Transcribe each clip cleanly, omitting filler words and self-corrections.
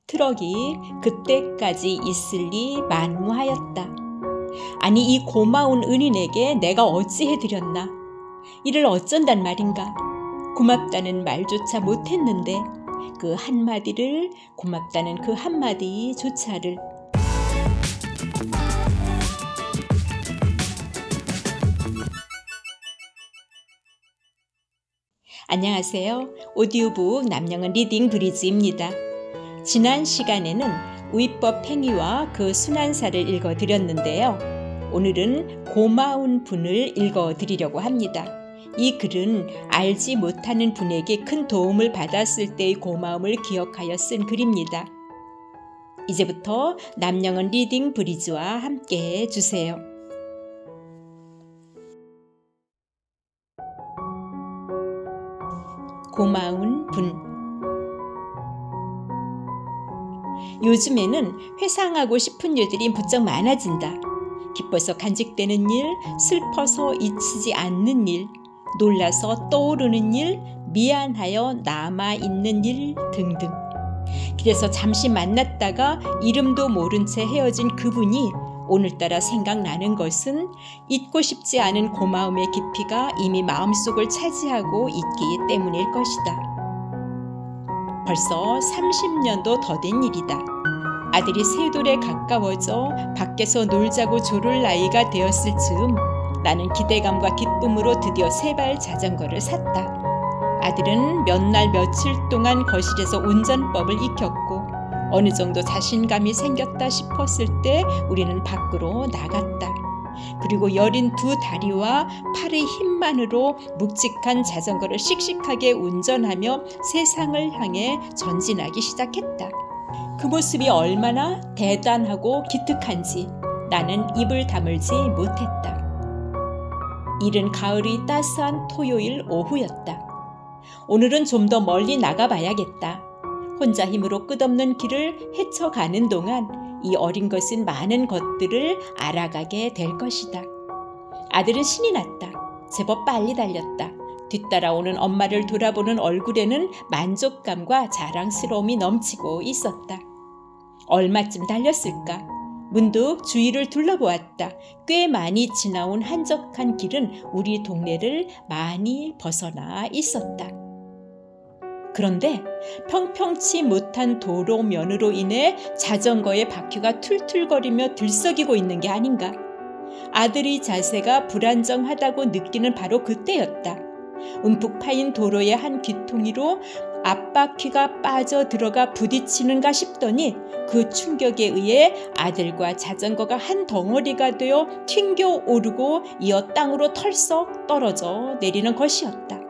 트럭이 그때까지 있을 리 만무하였다. 아니 이 고마운 은인에게 내가 어찌 해드렸나? 이를 어쩐단 말인가? 고맙다는 말조차 못했는데 그 한마디를, 고맙다는 그 한마디조차를. 안녕하세요. 오디오북 남영은 리딩 브리지입니다. 지난 시간에는 우위법 행위와 그 순환사를 읽어드렸는데요. 오늘은 고마운 분을 읽어드리려고 합니다. 이 글은 알지 못하는 분에게 큰 도움을 받았을 때의 고마움을 기억하여 쓴 글입니다. 이제부터 남영은 리딩 브리지와 함께 해주세요. 고마운 분. 요즘에는 회상하고 싶은 일들이 무척 많아진다. 기뻐서 간직되는 일, 슬퍼서 잊히지 않는 일, 놀라서 떠오르는 일, 미안하여 남아있는 일 등등. 그래서 잠시 만났다가 이름도 모른 채 헤어진 그분이 오늘따라 생각나는 것은 잊고 싶지 않은 고마움의 깊이가 이미 마음속을 차지하고 있기 때문일 것이다. 벌써 30년도 더 된 일이다. 아들이 세돌에 가까워져 밖에서 놀자고 조를 나이가 되었을 즈음 나는 기대감과 기쁨으로 드디어 세발 자전거를 샀다. 아들은 몇 날 며칠 동안 거실에서 운전법을 익혔고 어느 정도 자신감이 생겼다 싶었을 때 우리는 밖으로 나갔다. 그리고 여린 두 다리와 팔의 힘만으로 묵직한 자전거를 씩씩하게 운전하며 세상을 향해 전진하기 시작했다. 그 모습이 얼마나 대단하고 기특한지 나는 입을 다물지 못했다. 이른 가을이 따스한 토요일 오후였다. 오늘은 좀 더 멀리 나가봐야겠다. 혼자 힘으로 끝없는 길을 헤쳐가는 동안 이 어린 것은 많은 것들을 알아가게 될 것이다. 아들은 신이 났다. 제법 빨리 달렸다. 뒤따라오는 엄마를 돌아보는 얼굴에는 만족감과 자랑스러움이 넘치고 있었다. 얼마쯤 달렸을까? 문득 주위를 둘러보았다. 꽤 많이 지나온 한적한 길은 우리 동네를 많이 벗어나 있었다. 그런데 평평치 못한 도로면으로 인해 자전거의 바퀴가 툴툴거리며 들썩이고 있는 게 아닌가. 아들의 자세가 불안정하다고 느끼는 바로 그때였다. 움푹 파인 도로의 한 귀퉁이로 앞바퀴가 빠져 들어가 부딪히는가 싶더니 그 충격에 의해 아들과 자전거가 한 덩어리가 되어 튕겨 오르고 이어 땅으로 털썩 떨어져 내리는 것이었다.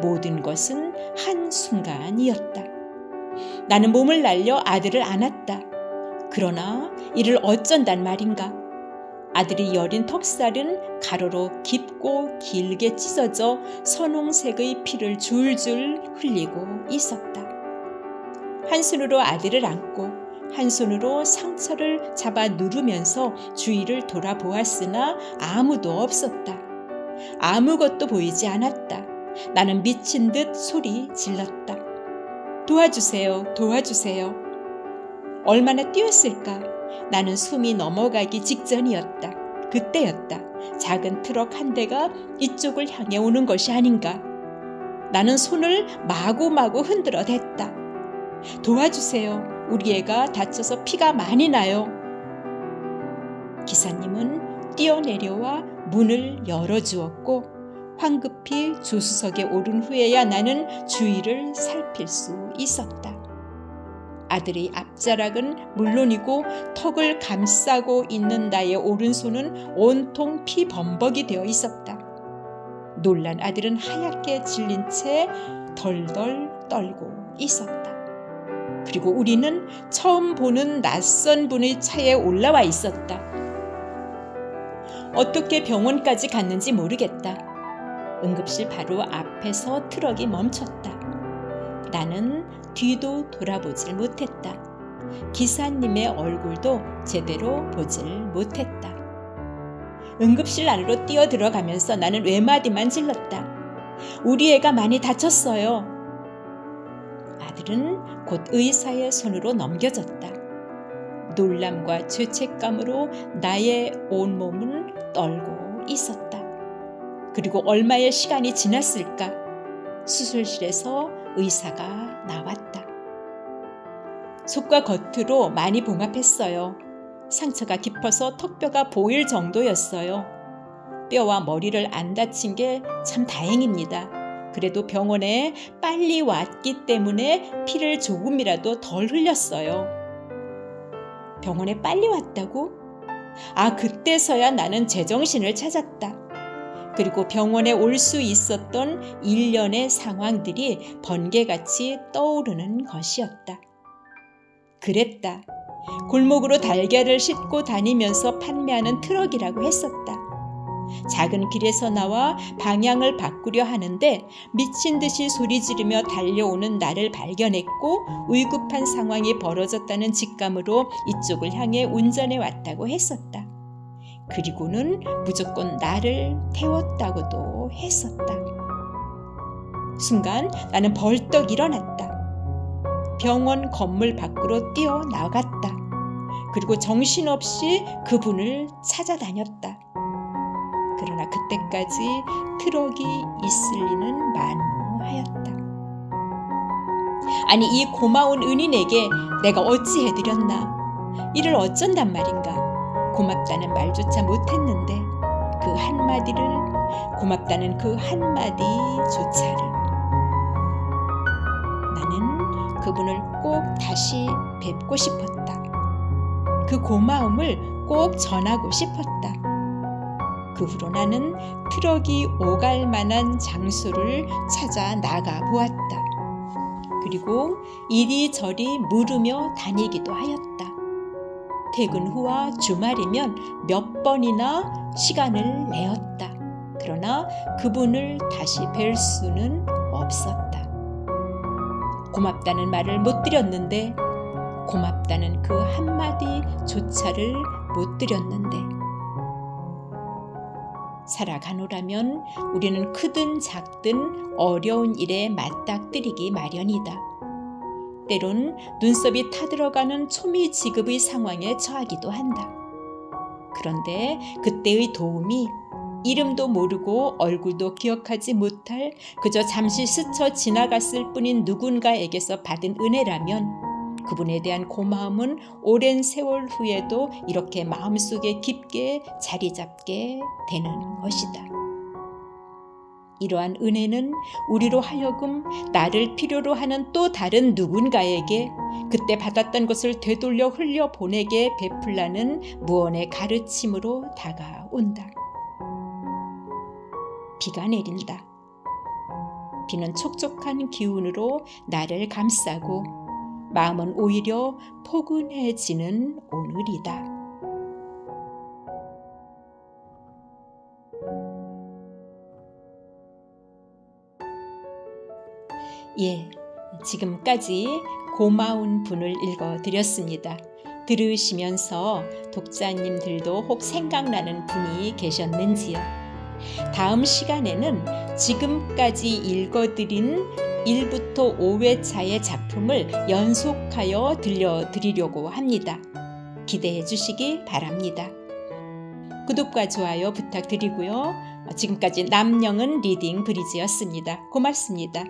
모든 것은 한순간이었다. 나는 몸을 날려 아들을 안았다. 그러나 이를 어쩐단 말인가. 아들이 여린 턱살은 가로로 깊고 길게 찢어져 선홍색의 피를 줄줄 흘리고 있었다. 한 손으로 아들을 안고 한 손으로 상처를 잡아 누르면서 주위를 돌아보았으나 아무도 없었다. 아무것도 보이지 않았다. 나는 미친 듯 소리 질렀다. 도와주세요, 도와주세요. 얼마나 뛰었을까? 나는 숨이 넘어가기 직전이었다. 그때였다. 작은 트럭 한 대가 이쪽을 향해 오는 것이 아닌가. 나는 손을 마구마구 흔들어 댔다. 도와주세요. 우리 애가 다쳐서 피가 많이 나요. 기사님은 뛰어내려와 문을 열어주었고 황급히 조수석에 오른 후에야 나는 주위를 살필 수 있었다. 아들의 앞자락은 물론이고 턱을 감싸고 있는 나의 오른손은 온통 피범벅이 되어 있었다. 놀란 아들은 하얗게 질린 채 덜덜 떨고 있었다. 그리고 우리는 처음 보는 낯선 분의 차에 올라와 있었다. 어떻게 병원까지 갔는지 모르겠다. 응급실 바로 앞에서 트럭이 멈췄다. 나는 뒤도 돌아보질 못했다. 기사님의 얼굴도 제대로 보질 못했다. 응급실 안으로 뛰어 들어가면서 나는 외마디만 질렀다. 우리 애가 많이 다쳤어요. 아들은 곧 의사의 손으로 넘겨졌다. 놀람과 죄책감으로 나의 온몸은 떨고 있었다. 그리고 얼마의 시간이 지났을까? 수술실에서 의사가 나왔다. 속과 겉으로 많이 봉합했어요. 상처가 깊어서 턱뼈가 보일 정도였어요. 뼈와 머리를 안 다친 게 참 다행입니다. 그래도 병원에 빨리 왔기 때문에 피를 조금이라도 덜 흘렸어요. 병원에 빨리 왔다고? 그때서야 나는 제정신을 찾았다. 그리고 병원에 올 수 있었던 일련의 상황들이 번개같이 떠오르는 것이었다. 그랬다. 골목으로 달걀을 싣고 다니면서 판매하는 트럭이라고 했었다. 작은 길에서 나와 방향을 바꾸려 하는데 미친 듯이 소리 지르며 달려오는 나를 발견했고 위급한 상황이 벌어졌다는 직감으로 이쪽을 향해 운전해 왔다고 했었다. 그리고는 무조건 나를 태웠다고도 했었다. 순간 나는 벌떡 일어났다. 병원 건물 밖으로 뛰어나갔다. 그리고 정신없이 그분을 찾아다녔다. 그러나 그때까지 트럭이 있을 리는 만무하였다. 아니, 이 고마운 은인에게 내가 어찌 해드렸나? 이를 어쩐단 말인가? 고맙다는 말조차 못했는데 그 한마디를, 고맙다는 그 한마디조차를. 나는 그분을 꼭 다시 뵙고 싶었다. 그 고마움을 꼭 전하고 싶었다. 그 후로 나는 트럭이 오갈 만한 장소를 찾아 나가 보았다. 그리고 이리저리 물으며 다니기도 하였다. 퇴근 후와 주말이면 몇 번이나 시간을 내었다. 그러나 그분을 다시 뵐 수는 없었다. 고맙다는 말을 못 드렸는데, 고맙다는 그 한마디조차를 못 드렸는데, 살아가노라면 우리는 크든 작든 어려운 일에 맞닥뜨리기 마련이다. 때론 눈썹이 타들어가는 초미지급의 상황에 처하기도 한다. 그런데 그때의 도움이 이름도 모르고 얼굴도 기억하지 못할 그저 잠시 스쳐 지나갔을 뿐인 누군가에게서 받은 은혜라면 그분에 대한 고마움은 오랜 세월 후에도 이렇게 마음속에 깊게 자리 잡게 되는 것이다. 이러한 은혜는 우리로 하여금 나를 필요로 하는 또 다른 누군가에게 그때 받았던 것을 되돌려 흘려보내게 베풀라는 무언의 가르침으로 다가온다. 비가 내린다. 비는 촉촉한 기운으로 나를 감싸고 마음은 오히려 포근해지는 오늘이다. 지금까지 고마운 분을 읽어드렸습니다. 들으시면서 독자님들도 혹 생각나는 분이 계셨는지요? 다음 시간에는 지금까지 읽어드린 1부터 5회차의 작품을 연속하여 들려드리려고 합니다. 기대해 주시기 바랍니다. 구독과 좋아요 부탁드리고요. 지금까지 남영은 리딩 브리지였습니다. 고맙습니다.